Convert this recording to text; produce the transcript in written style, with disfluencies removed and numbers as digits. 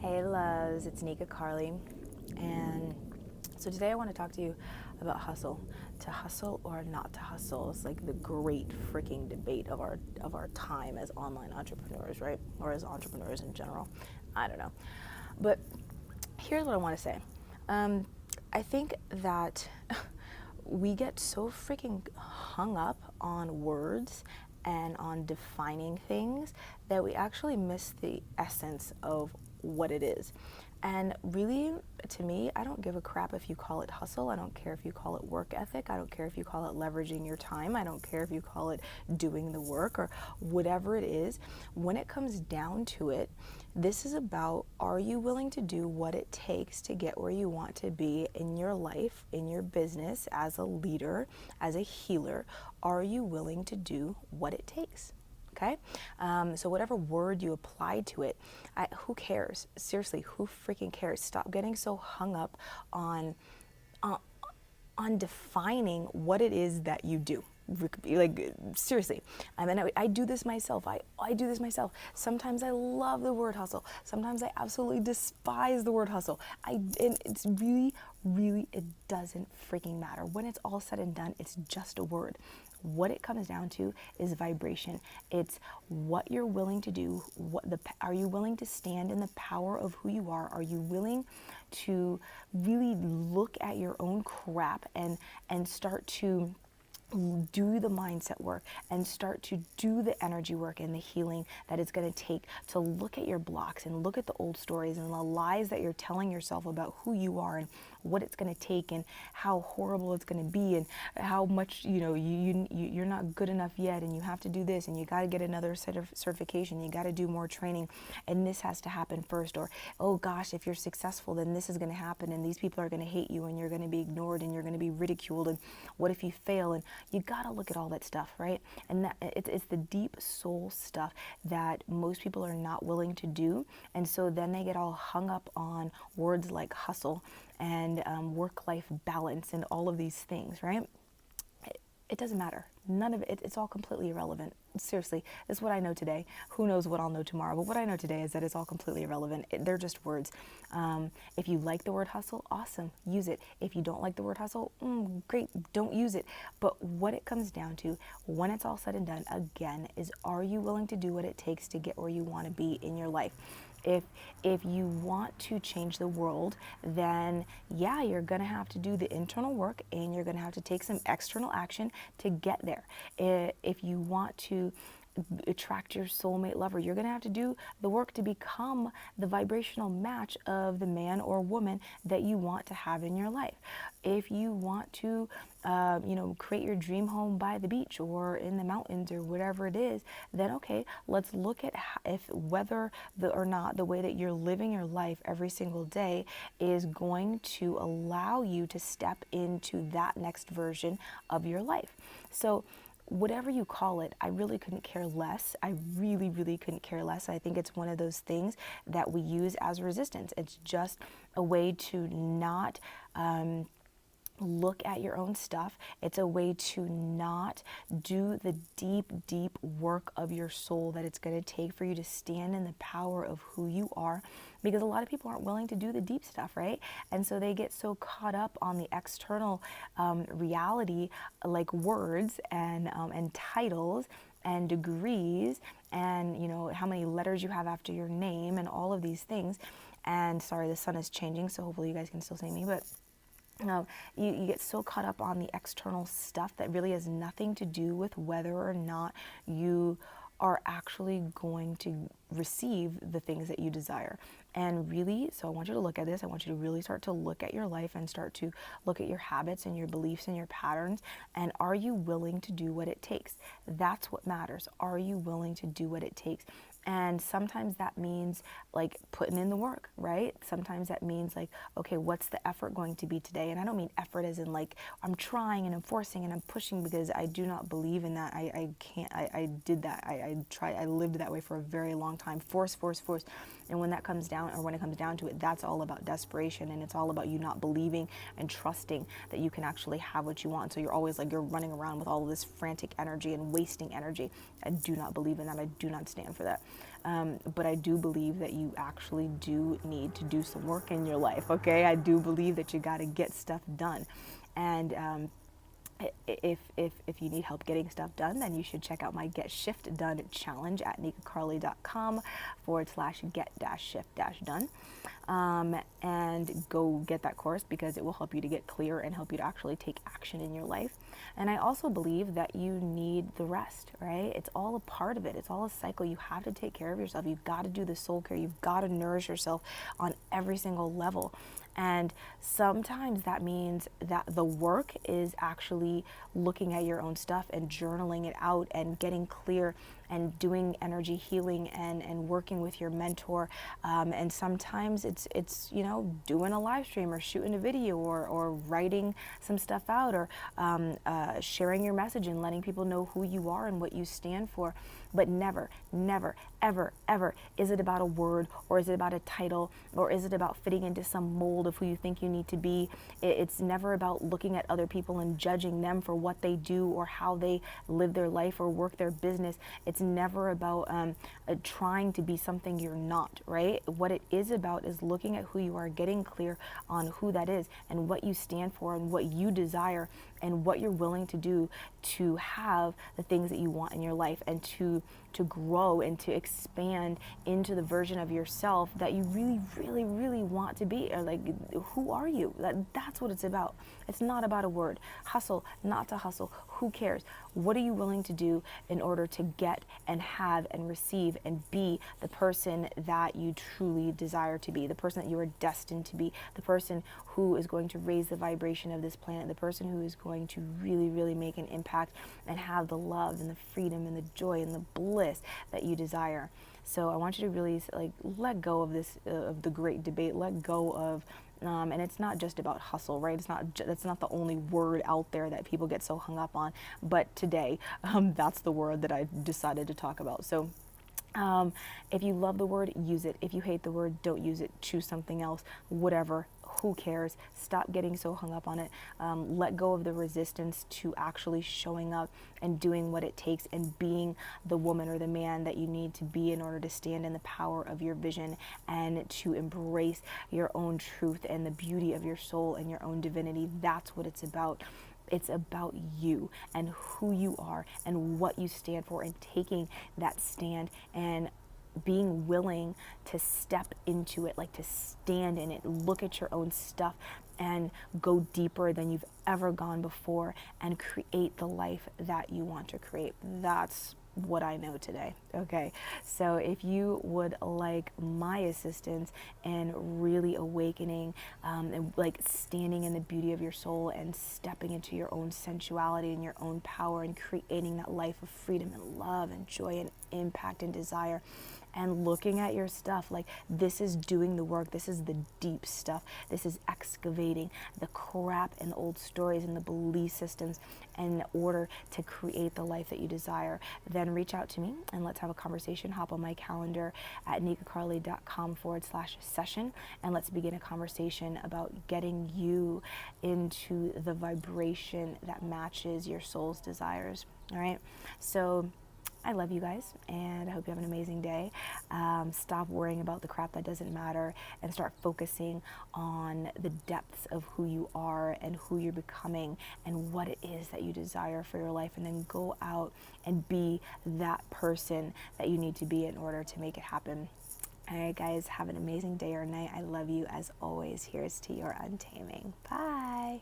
Hey loves, it's Nika Carly, and so today I want to talk to you about hustle. To hustle or not to hustle. It's like the great freaking debate of our time as online entrepreneurs, right? Or as entrepreneurs in general. I don't know. But here's what I want to say. Um, I think that we get so freaking hung up on words and on defining things that we actually miss the essence of what it is. And really, to me, I don't give a crap if you call it hustle. I don't care if you call it work ethic. I don't care if you call it leveraging your time. I don't care if you call it doing the work or whatever it is. When it comes down to it, this is about, are you willing to do what it takes to get where you want to be in your life, in your business, as a leader, as a healer? Are you willing to do what it takes? Okay, so whatever word you apply to it, who cares? Seriously, who freaking cares? Stop getting so hung up on on, on defining what it is that you do. Like, seriously. And I do this myself. I do this myself. Sometimes I love the word hustle. Sometimes I absolutely despise the word hustle. And it's really, it doesn't freaking matter. When it's all said and done, it's just a word. What it comes down to is vibration. It's what you're willing to do. Are you willing to stand in the power of who you are? Are you willing to really look at your own crap and start to do the mindset work and start to do the energy work and the healing that it's going to take to look at your blocks and look at the old stories and the lies that you're telling yourself about who you are and what it's going to take and how horrible it's going to be and how much you're not good enough yet and you have to do this and you got to get another set of certification, you got to do more training, and this has to happen first, or oh gosh, if you're successful then this is going to happen and these people are going to hate you and you're going to be ignored and you're going to be ridiculed, and what if you fail? And you got to look at all that stuff, right? And that it's the deep soul stuff that most people are not willing to do, and so then they get all hung up on words like hustle and work-life balance and all of these things, right? It doesn't matter. None of it, it's all completely irrelevant. Seriously, this is what I know today. Who knows what I'll know tomorrow? But what I know today is that it's all completely irrelevant. They're just words. If you like the word hustle, awesome, use it. If you don't like the word hustle, great, don't use it. But what it comes down to, when it's all said and done, again, is are you willing to do what it takes to get where you want to be in your life? If you want to change the world, then yeah, you're going to have to do the internal work and you're going to have to take some external action to get there. If you want to attract your soulmate lover, you're going to have to do the work to become the vibrational match of the man or woman that you want to have in your life. If you want to create your dream home by the beach or in the mountains or whatever it is, then okay, let's look at whether or not the way that you're living your life every single day is going to allow you to step into that next version of your life. So whatever you call it, I really couldn't care less. I really couldn't care less. I think it's one of those things that we use as resistance. It's just a way to not look at your own stuff. It's a way to not do the deep work of your soul that it's going to take for you to stand in the power of who you are, because a lot of people aren't willing to do the deep stuff, right? And so they get so caught up on the external reality, like words and titles and degrees and how many letters you have after your name and all of these things. And sorry, the sun is changing, so hopefully you guys can still see me, but you get so caught up on the external stuff that really has nothing to do with whether or not you are actually going to receive the things that you desire. And really, so I want you to look at this. I want you to really start to look at your life and start to look at your habits and your beliefs and your patterns. And are you willing to do what it takes? That's what matters. Are you willing to do what it takes? And sometimes that means like putting in the work, right? Sometimes that means like, okay, what's the effort going to be today? And I don't mean effort as in like I'm trying and I'm forcing and I'm pushing, because I do not believe in that. I can't, I did that. I lived that way for a very long time. Force. And when that comes down, or when it comes down to it, that's all about desperation, and it's all about you not believing and trusting that you can actually have what you want. So you're always like, you're running around with all of this frantic energy and wasting energy. I do not believe in that. I do not stand for that. But I do believe that you actually do need to do some work in your life, okay? I do believe that you got to get stuff done. And if you need help getting stuff done, then you should check out my Get Shift Done challenge at nikacarly.com/get-shift-done. And go get that course, because it will help you to get clear and help you to actually take action in your life. And I also believe that you need the rest, right? It's all a part of it. It's all a cycle. You have to take care of yourself. You've got to do the soul care. You've got to nourish yourself on every single level. And sometimes that means that the work is actually looking at your own stuff and journaling it out and getting clear and doing energy healing and working with your mentor. And sometimes it's doing a live stream or shooting a video or writing some stuff out or sharing your message and letting people know who you are and what you stand for. But never, never, ever, ever is it about a word, or is it about a title, or is it about fitting into some mold of who you think you need to be. It's never about looking at other people and judging them for what they do or how they live their life or work their business. It's never about trying to be something you're not, right? What it is about is looking at who you are, getting clear on who that is and what you stand for and what you desire and what you're willing to do to have the things that you want in your life and to grow and to expand into the version of yourself that you really, really, really want to be. Or like, who are you? That's what it's about. It's not about a word. Hustle, not to hustle. Who cares? What are you willing to do in order to get and have and receive and be the person that you truly desire to be, the person that you are destined to be, the person who is going to raise the vibration of this planet, the person who is going to really, really make an impact and have the love and the freedom and the joy and the bliss that you desire. So I want you to really let go of this, of the great debate, let go of and it's not just about hustle, right? That's not the only word out there that people get so hung up on. But today, that's the word that I decided to talk about. So if you love the word, use it. If you hate the word, don't use it. Choose something else, whatever. Who cares? Stop getting so hung up on it. Let go of the resistance to actually showing up and doing what it takes and being the woman or the man that you need to be in order to stand in the power of your vision and to embrace your own truth and the beauty of your soul and your own divinity. That's what it's about. It's about you and who you are and what you stand for and taking that stand and being willing to step into it, like to stand in it, look at your own stuff and go deeper than you've ever gone before and create the life that you want to create. That's what I know today. Okay, so if you would like my assistance in really awakening and like standing in the beauty of your soul and stepping into your own sensuality and your own power and creating that life of freedom and love and joy and impact and desire, and looking at your stuff, like this is doing the work, this is the deep stuff, this is excavating the crap and old stories and the belief systems in order to create the life that you desire, then reach out to me and let's have a conversation. Hop on my calendar at nikacarly.com/session and let's begin a conversation about getting you into the vibration that matches your soul's desires. All right, so I love you guys, and I hope you have an amazing day. Stop worrying about the crap that doesn't matter and start focusing on the depths of who you are and who you're becoming and what it is that you desire for your life, and then go out and be that person that you need to be in order to make it happen. All right, guys, have an amazing day or night. I love you as always. Here's to your untaming. Bye.